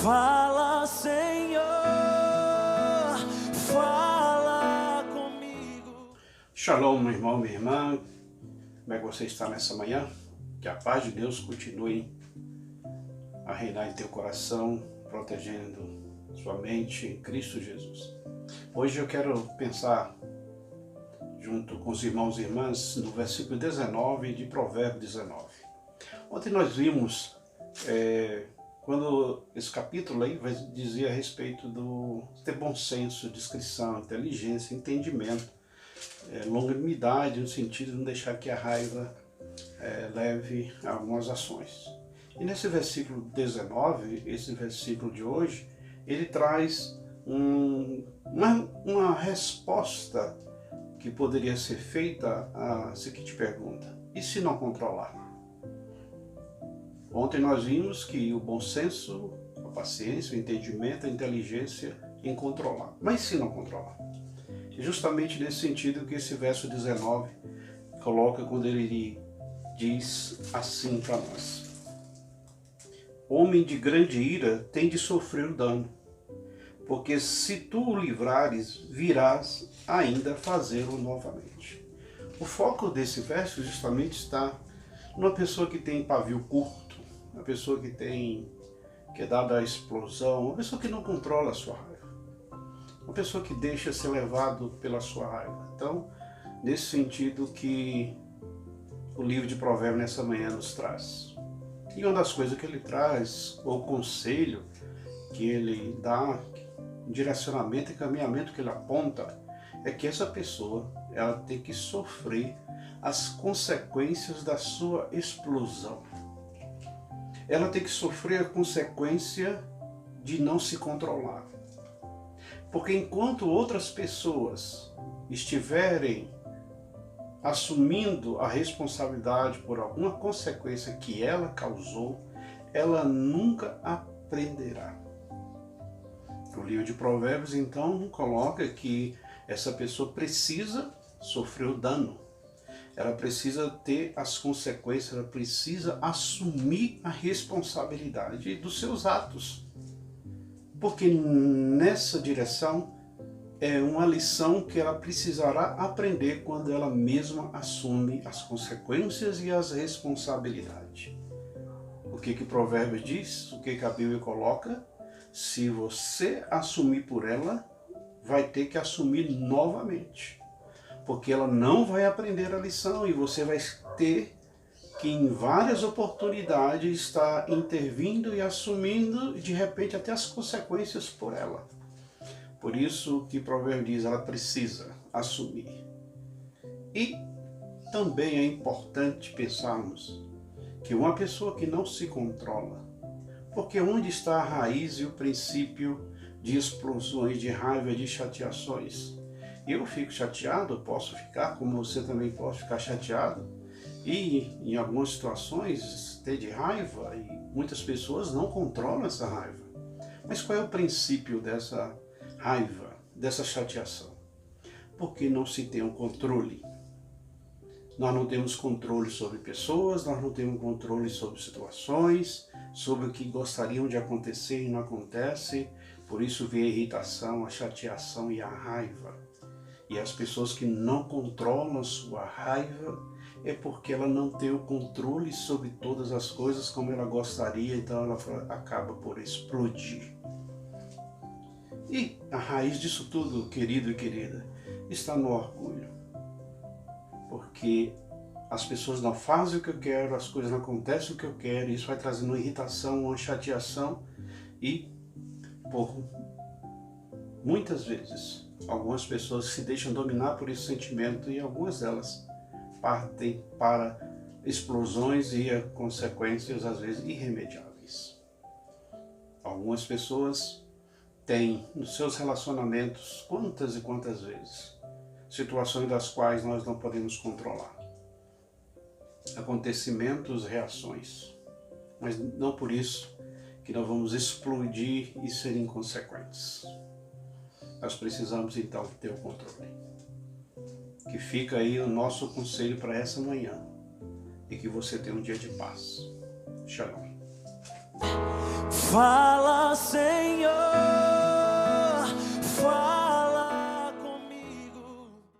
Fala, Senhor, fala comigo. Shalom, meu irmão, minha irmã. Como é que você está nessa manhã? Que a paz de Deus continue a reinar em teu coração, protegendo sua mente em Cristo Jesus. Hoje eu quero pensar, junto com os irmãos e irmãs, no versículo 19 de Provérbios 19. Ontem nós vimos, quando esse capítulo aí vai dizer a respeito do ter bom senso, discrição, inteligência, entendimento, longanimidade, no sentido de não deixar que a raiva leve a algumas ações. E nesse versículo 19, esse versículo de hoje, ele traz uma resposta que poderia ser feita à seguinte pergunta: e se não controlar? Ontem nós vimos que o bom senso, a paciência, o entendimento, a inteligência em controlar. Mas se não controlar? E justamente nesse sentido que esse verso 19 coloca quando ele diz assim para nós: homem de grande ira tem de sofrer o dano, porque se tu o livrares, virás ainda fazê-lo novamente. O foco desse verso justamente está numa pessoa que tem pavio curto, uma pessoa que é dada à explosão, uma pessoa que não controla a sua raiva, uma pessoa que deixa ser levado pela sua raiva. Então, nesse sentido que o livro de Provérbios nessa manhã nos traz. E uma das coisas que ele traz, o conselho que ele dá, o direcionamento e caminhamento que ele aponta, é que essa pessoa ela tem que sofrer as consequências da sua explosão. Ela tem que sofrer a consequência de não se controlar. Porque enquanto outras pessoas estiverem assumindo a responsabilidade por alguma consequência que ela causou, ela nunca aprenderá. O livro de Provérbios, então, coloca que essa pessoa precisa sofrer o dano. Ela precisa ter as consequências, ela precisa assumir a responsabilidade dos seus atos. Porque nessa direção é uma lição que ela precisará aprender quando ela mesma assume as consequências e as responsabilidades. O que Provérbios diz? O que a Bíblia coloca? Se você assumir por ela, vai ter que assumir novamente. Porque ela não vai aprender a lição e você vai ter que em várias oportunidades estar intervindo e assumindo de repente até as consequências por ela. Por isso que Provérbios diz, ela precisa assumir. E também é importante pensarmos que uma pessoa que não se controla, porque onde está a raiz e o princípio de explosões, de raiva, de chateações? Eu fico chateado, posso ficar, como você também pode ficar chateado, e em algumas situações ter de raiva, e muitas pessoas não controlam essa raiva. Mas qual é o princípio dessa raiva, dessa chateação? Porque não se tem um controle. Nós não temos controle sobre pessoas, nós não temos controle sobre situações, sobre o que gostariam de acontecer e não acontece. Por isso vem a irritação, a chateação e a raiva. E as pessoas que não controlam a sua raiva é porque ela não tem o controle sobre todas as coisas como ela gostaria, então ela acaba por explodir. E a raiz disso tudo, querido e querida, está no orgulho. Porque as pessoas não fazem o que eu quero, as coisas não acontecem o que eu quero, e isso vai trazendo uma irritação, uma chateação, e por muitas vezes algumas pessoas se deixam dominar por esse sentimento e algumas delas partem para explosões e consequências às vezes irremediáveis. Algumas pessoas têm nos seus relacionamentos quantas e quantas vezes situações das quais nós não podemos controlar. Acontecimentos, reações. Mas não por isso que nós vamos explodir e ser inconsequentes. Nós precisamos então ter o controle. Que fica aí o nosso conselho para essa manhã. E que você tenha um dia de paz. Shalom. Fala, Senhor.